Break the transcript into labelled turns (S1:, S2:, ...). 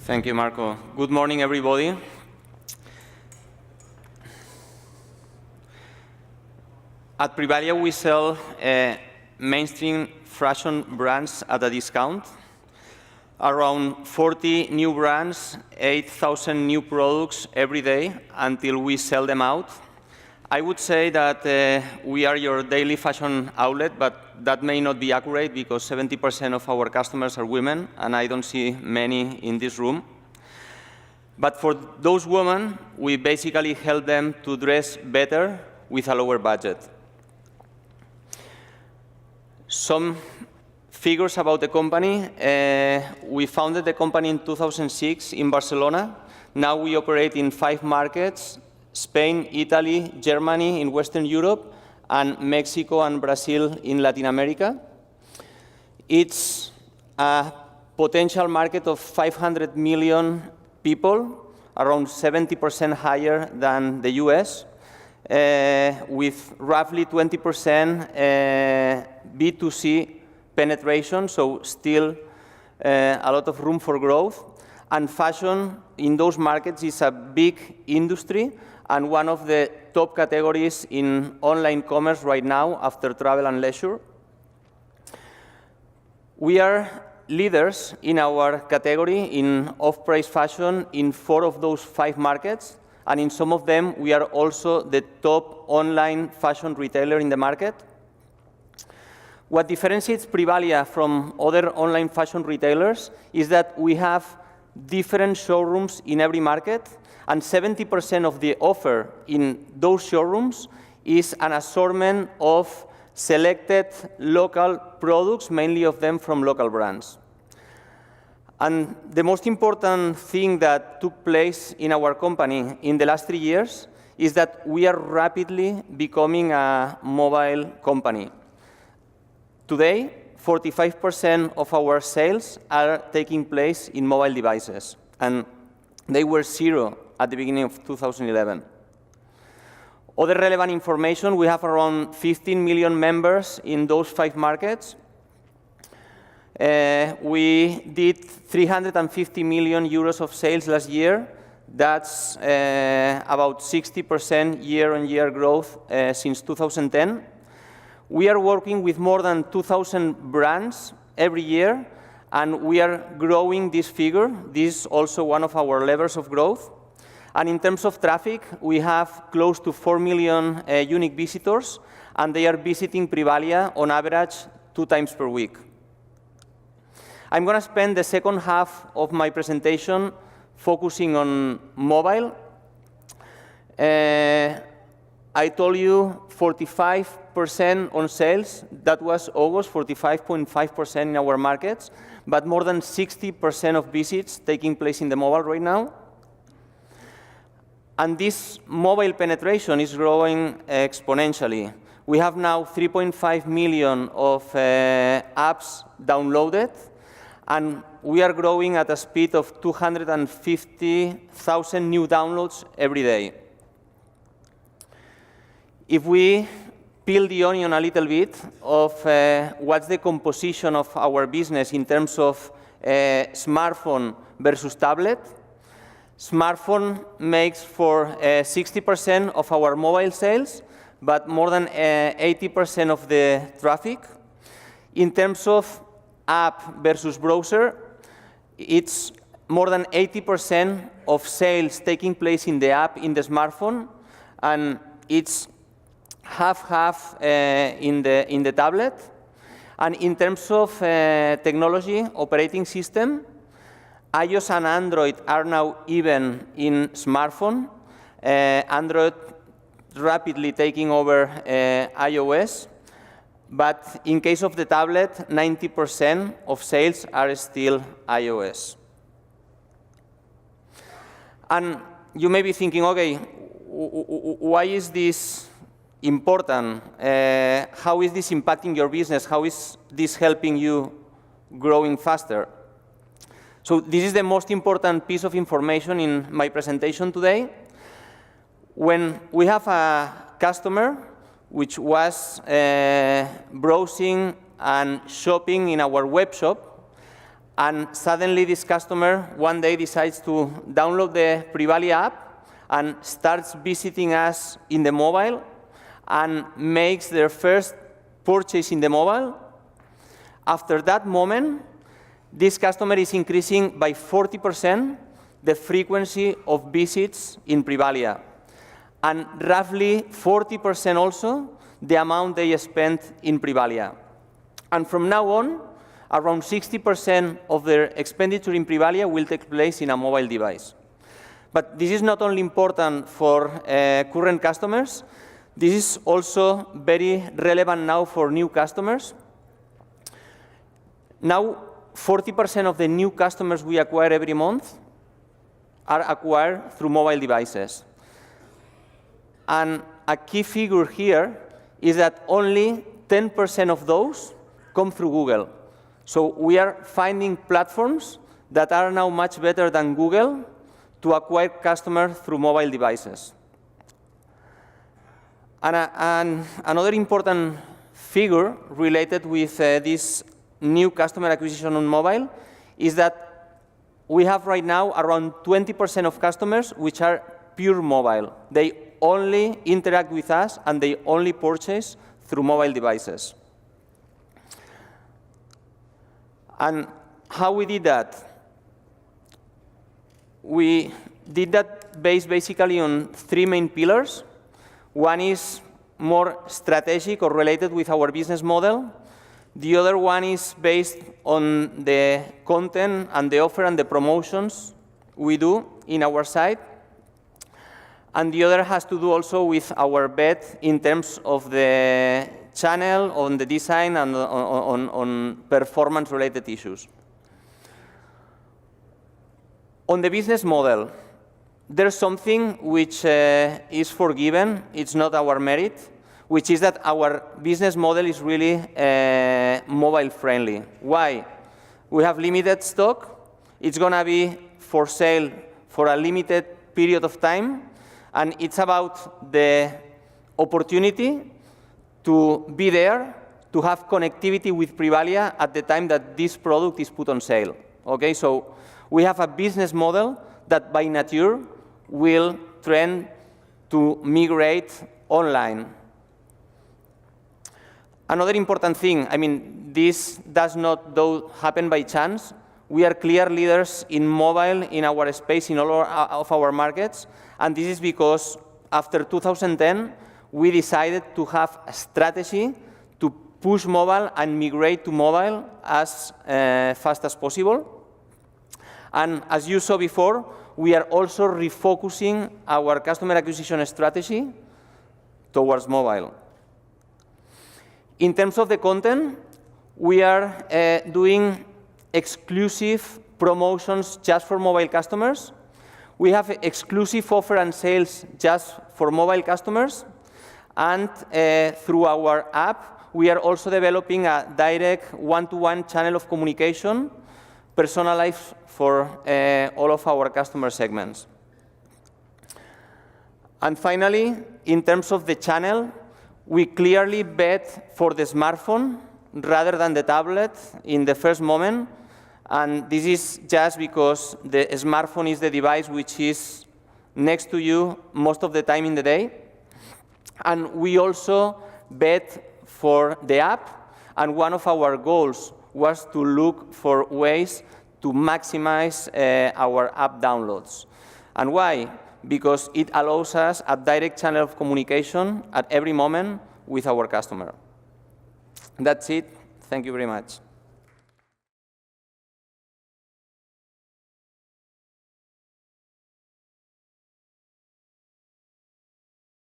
S1: Thank you, Marco. Good morning, everybody. At Privalia, we sell mainstream fashion brands at a discount. Around 40 new brands, 8,000 new products every day until we sell them out. I would say that we are your daily fashion outlet, but that may not be accurate because 70% of our customers are women, and I don't see many in this room. But for those women, we basically help them to dress better with a lower budget. Some figures about the company. We founded the company in 2006 in Barcelona. Now we operate in 5 markets: Spain, Italy, Germany in Western Europe, and Mexico and Brazil in Latin America. It's a potential market of 500 million people, around 70% higher than the US, with roughly 20% B2C penetration, so still a lot of room for growth. And fashion in those markets is a big industry and one of the top categories in online commerce right now after travel and leisure. We are leaders in our category in off-price fashion in 4 of those 5 markets, and in some of them we are also the top online fashion retailer in the market. What differentiates Privalia from other online fashion retailers is that we have different showrooms in every market, and 70% of the offer in those showrooms is an assortment of selected local products, mainly of them from local brands. And the most important thing that took place in our company in the last 3 years is that we are rapidly becoming a mobile company. Today, 45% of our sales are taking place in mobile devices, and they were 0 at the beginning of 2011. Other relevant information, we have around 15 million members in those 5 markets. We did 350 million euros of sales last year. That's about 60% year-on-year growth since 2010. We are working with more than 2,000 brands every year, and we are growing this figure. This is also one of our levers of growth. And in terms of traffic, we have close to 4 million unique visitors, and they are visiting Privalia on average 2 times per week. I'm going to spend the second half of my presentation focusing on mobile. I told you 45% on sales. That was August, 45.5% in our markets, but more than 60% of visits taking place in the mobile right now. And this mobile penetration is growing exponentially. We have now 3.5 million of apps downloaded, and we are growing at a speed of 250,000 new downloads every day. If we peel the onion a little bit of what's the composition of our business in terms of smartphone versus tablet, smartphone makes for 60% of our mobile sales, but more than 80% of the traffic. In terms of app versus browser, it's more than 80% of sales taking place in the app in the smartphone, and it's half-half in the tablet. And in terms of technology, operating system, iOS and Android are now even in smartphone. Android rapidly taking over iOS. But in case of the tablet, 90% of sales are still iOS. And you may be thinking, okay, why is this important? How is this impacting your business? How is this helping you growing faster? So this is the most important piece of information in my presentation today. When we have a customer which was browsing and shopping in our web shop, And suddenly this customer one day decides to download the Privalia app and starts visiting us in the mobile and makes their first purchase in the mobile. After that moment, this customer is increasing by 40% the frequency of visits in Privalia, and roughly 40% also the amount they spend in Privalia. And from now on, around 60% of their expenditure in Privalia will take place in a mobile device. But this is not only important for current customers, this is also very relevant now for new customers. Now, 40% of the new customers we acquire every month are acquired through mobile devices. And a key figure here is that only 10% of those come through Google. So we are finding platforms that are now much better than Google to acquire customers through mobile devices. And another important figure related with this new customer acquisition on mobile is that we have right now around 20% of customers which are pure mobile. They only interact with us and they only purchase through mobile devices. And how we did that? We did that based basically on three main pillars. One is more strategic or related with our business model. The other one is based on the content and the offer and the promotions we do in our site. And the other has to do also with our bet in terms of the channel, on the design, and on performance-related issues. On the business model, there's something which is forgiven. It's not our merit, which is that our business model is really mobile-friendly. Why? We have limited stock. It's going to be for sale for a limited period of time. And it's about the opportunity to be there, to have connectivity with Privalia at the time that this product is put on sale. Okay, so we have a business model that by nature will trend to migrate online. Another important thing, I mean, this does not happen by chance. We are clear leaders in mobile in our space in all of our markets. And this is because after 2010, we decided to have a strategy to push mobile and migrate to mobile as fast as possible. And as you saw before, we are also refocusing our customer acquisition strategy towards mobile. In terms of the content, we are doing exclusive promotions just for mobile customers. We have exclusive offer and sales just for mobile customers. And through our app, we are also developing a direct one-to-one channel of communication, personalized for all of our customer segments. And finally, in terms of the channel, we clearly bet for the smartphone rather than the tablet in the first moment. And this is just because the smartphone is the device which is next to you most of the time in the day. And we also bet for the app. And one of our goals was to look for ways to maximize our app downloads. And why? Because it allows us a direct channel of communication at every moment with our customer. That's it. Thank you very much.